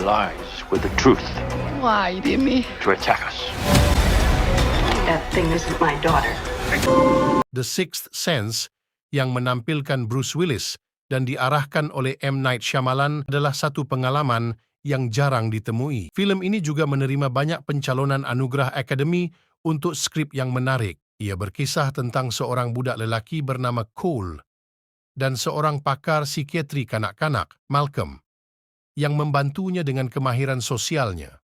lies with the truth Why, Timmy? to attack us. That thing isn't my daughter. The Sixth Sense yang menampilkan Bruce Willis dan diarahkan oleh M. Night Shyamalan adalah satu pengalaman yang jarang ditemui. Film ini juga menerima banyak pencalonan anugerah Akademi untuk skrip yang menarik. Ia berkisah tentang seorang budak lelaki bernama Cole dan seorang pakar psikiatri kanak-kanak, Malcolm, yang membantunya dengan kemahiran sosialnya.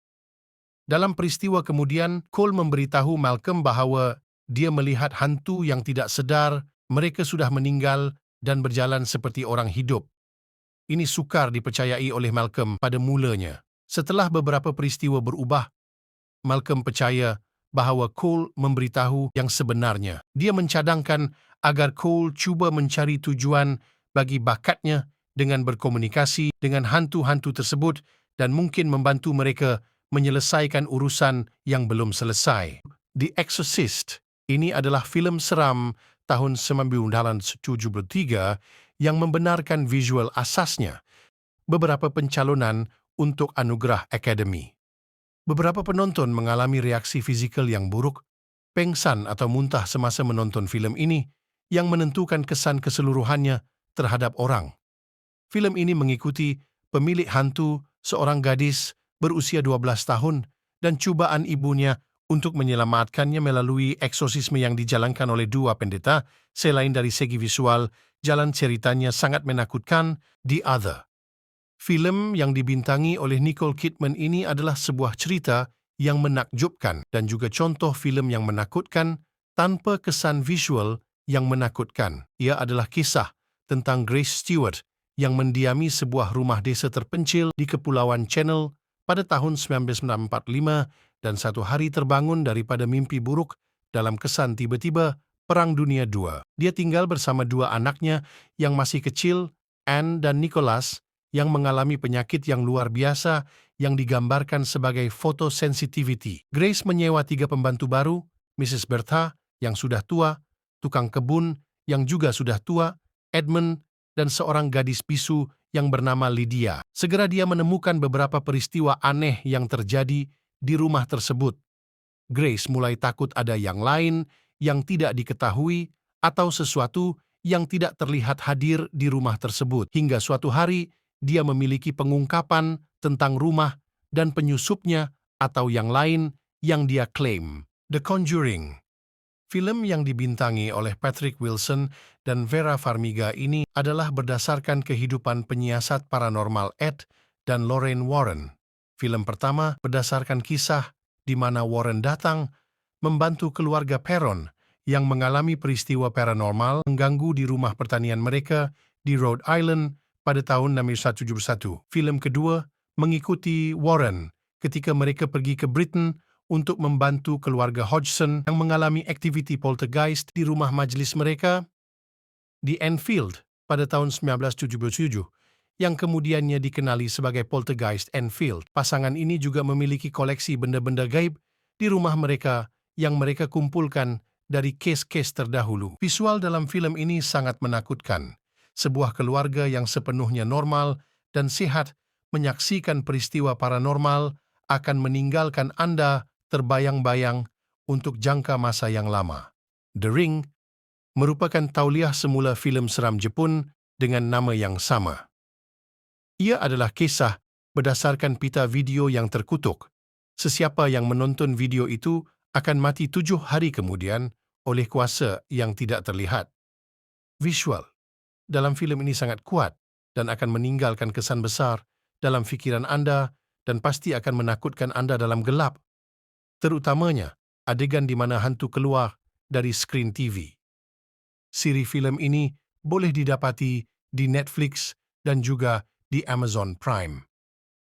Dalam peristiwa kemudian, Cole memberitahu Malcolm bahawa dia melihat hantu yang tidak sedar, mereka sudah meninggal dan berjalan seperti orang hidup. Ini sukar dipercayai oleh Malcolm pada mulanya. Setelah beberapa peristiwa berubah, Malcolm percaya bahawa Cole memberitahu yang sebenarnya. Dia mencadangkan agar Cole cuba mencari tujuan bagi bakatnya dengan berkomunikasi dengan hantu-hantu tersebut dan mungkin membantu mereka menyelesaikan urusan yang belum selesai. The Exorcist ini adalah filem seram tahun 1973 yang membenarkan visual asasnya. Beberapa pencalonan untuk anugerah Akademi. Beberapa penonton mengalami reaksi fizikal yang buruk, pengsan atau muntah semasa menonton filem ini yang menentukan kesan keseluruhannya terhadap orang. Filem ini mengikuti pemilik hantu, seorang gadis berusia 12 tahun, dan cubaan ibunya untuk menyelamatkannya melalui eksorsisme yang dijalankan oleh dua pendeta. Selain dari segi visual, jalan ceritanya sangat menakutkan. The Other. Filem yang dibintangi oleh Nicole Kidman ini adalah sebuah cerita yang menakjubkan dan juga contoh filem yang menakutkan tanpa kesan visual yang menakutkan. Ia adalah kisah tentang Grace Stewart yang mendiami sebuah rumah desa terpencil di Kepulauan Channel pada tahun 1945 dan satu hari terbangun daripada mimpi buruk dalam kesan tiba-tiba Perang Dunia II. Dia tinggal bersama dua anaknya yang masih kecil, Anne dan Nicholas, yang mengalami penyakit yang luar biasa yang digambarkan sebagai photosensitivity. Grace menyewa 3 pembantu baru, Mrs. Bertha yang sudah tua, tukang kebun yang juga sudah tua, Edmund, dan seorang gadis bisu yang bernama Lydia. Segera dia menemukan beberapa peristiwa aneh yang terjadi di rumah tersebut. Grace mulai takut ada yang lain yang tidak diketahui atau sesuatu yang tidak terlihat hadir di rumah tersebut. Hingga suatu hari, dia memiliki pengungkapan tentang rumah dan penyusupnya atau yang lain yang dia klaim. The Conjuring. Film yang dibintangi oleh Patrick Wilson dan Vera Farmiga ini adalah berdasarkan kehidupan penyiasat paranormal Ed dan Lorraine Warren. Film pertama berdasarkan kisah di mana Warren datang membantu keluarga Perron yang mengalami peristiwa paranormal mengganggu di rumah pertanian mereka di Rhode Island pada tahun 1971. Film kedua mengikuti Warren ketika mereka pergi ke Britain untuk membantu keluarga Hodgson yang mengalami aktiviti poltergeist di rumah majlis mereka di Enfield pada tahun 1977, yang kemudiannya dikenali sebagai Poltergeist Enfield. Pasangan ini juga memiliki koleksi benda-benda gaib di rumah mereka yang mereka kumpulkan dari kes-kes terdahulu. Visual dalam film ini sangat menakutkan. Sebuah keluarga yang sepenuhnya normal dan sehat menyaksikan peristiwa paranormal akan meninggalkan Anda terbayang-bayang untuk jangka masa yang lama. The Ring merupakan tauliah semula filem seram Jepun dengan nama yang sama. Ia adalah kisah berdasarkan pita video yang terkutuk. Sesiapa yang menonton video itu akan mati 7 hari kemudian oleh kuasa yang tidak terlihat. Visual dalam filem ini sangat kuat dan akan meninggalkan kesan besar dalam fikiran Anda dan pasti akan menakutkan Anda dalam gelap. Terutamanya adegan di mana hantu keluar dari skrin TV. Siri filem ini boleh didapati di Netflix dan juga di Amazon Prime.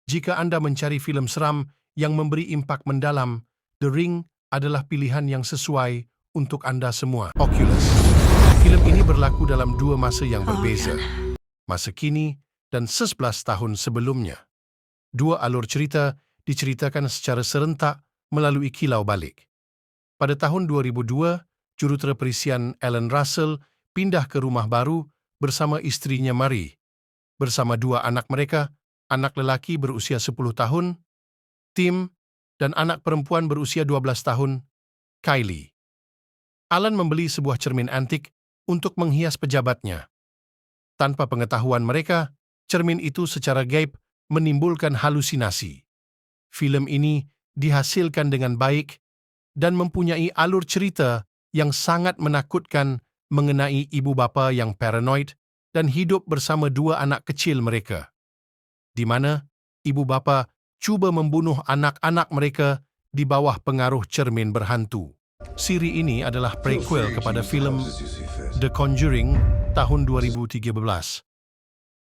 Jika Anda mencari filem seram yang memberi impak mendalam, The Ring adalah pilihan yang sesuai untuk Anda semua. Oculus. Filem ini berlaku dalam 2 masa yang berbeza. Masa kini dan 11 tahun sebelumnya. 2 alur cerita diceritakan secara serentak melalui kilau balik. Pada tahun 2002, jurutera perisian Alan Russell pindah ke rumah baru bersama istrinya Marie. Bersama 2 anak mereka, anak lelaki berusia 10 tahun, Tim, dan anak perempuan berusia 12 tahun, Kylie. Alan membeli sebuah cermin antik untuk menghias pejabatnya. Tanpa pengetahuan mereka, cermin itu secara gaib menimbulkan halusinasi. Film ini dihasilkan dengan baik dan mempunyai alur cerita yang sangat menakutkan mengenai ibu bapa yang paranoid dan hidup bersama dua anak kecil mereka, di mana ibu bapa cuba membunuh anak-anak mereka di bawah pengaruh cermin berhantu. Siri ini adalah prequel kepada filem The Conjuring tahun 2013.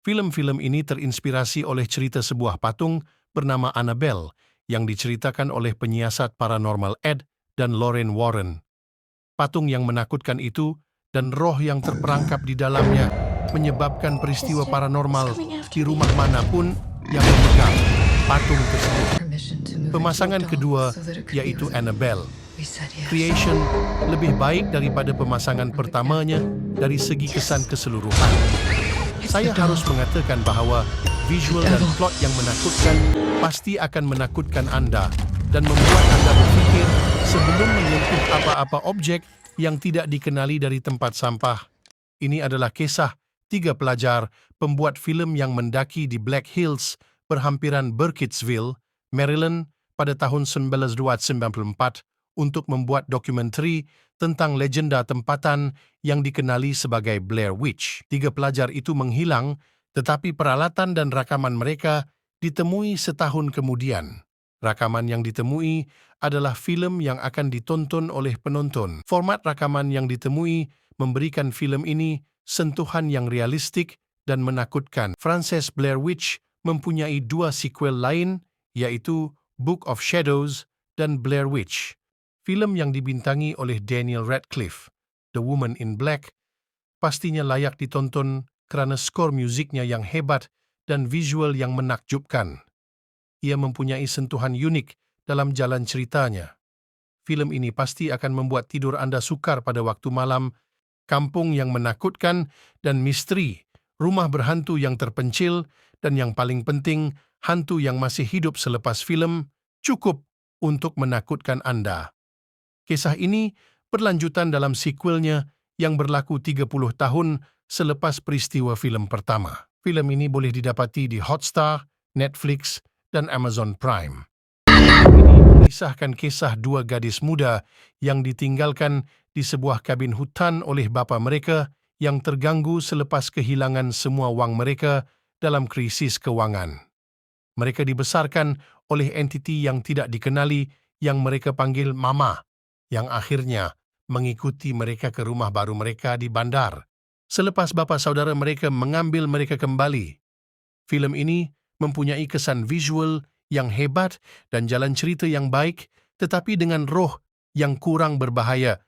Film-film ini terinspirasi oleh cerita sebuah patung bernama Annabelle yang diceritakan oleh penyiasat paranormal Ed dan Lorraine Warren. Patung yang menakutkan itu dan roh yang terperangkap di dalamnya menyebabkan peristiwa paranormal di rumah manapun yang memegang patung tersebut. Pemasangan kedua yaitu Annabelle Creation lebih baik daripada pemasangan pertamanya dari segi kesan keseluruhan. Saya harus mengatakan bahawa visual dan plot yang menakutkan pasti akan menakutkan anda dan membuat anda berfikir sebelum menyentuh apa-apa objek yang tidak dikenali dari tempat sampah. Ini adalah kisah 3 pelajar pembuat filem yang mendaki di Black Hills berhampiran Burkittsville, Maryland pada tahun 1994 untuk membuat dokumentari tentang legenda tempatan yang dikenali sebagai Blair Witch. 3 pelajar itu menghilang, tetapi peralatan dan rakaman mereka ditemui setahun kemudian. Rakaman yang ditemui adalah filem yang akan ditonton oleh penonton. Format rakaman yang ditemui memberikan filem ini sentuhan yang realistik dan menakutkan. Frances Blair Witch mempunyai 2 sequel lain, yaitu Book of Shadows dan Blair Witch. Filem yang dibintangi oleh Daniel Radcliffe, The Woman in Black, pastinya layak ditonton kerana skor musiknya yang hebat dan visual yang menakjubkan. Ia mempunyai sentuhan unik dalam jalan ceritanya. Filem ini pasti akan membuat tidur anda sukar pada waktu malam, kampung yang menakutkan dan misteri, rumah berhantu yang terpencil, dan yang paling penting, hantu yang masih hidup selepas filem, cukup untuk menakutkan anda. Kisah ini berlanjutan dalam sequelnya yang berlaku 30 tahun selepas peristiwa filem pertama. Filem ini boleh didapati di Hotstar, Netflix, dan Amazon Prime. Ini mengisahkan kisah 2 gadis muda yang ditinggalkan di sebuah kabin hutan oleh bapa mereka yang terganggu selepas kehilangan semua wang mereka dalam krisis kewangan. Mereka dibesarkan oleh entiti yang tidak dikenali yang mereka panggil Mama, yang akhirnya mengikuti mereka ke rumah baru mereka di bandar. Selepas bapa saudara mereka mengambil mereka kembali. Filem ini mempunyai kesan visual yang hebat dan jalan cerita yang baik, tetapi dengan roh yang kurang berbahaya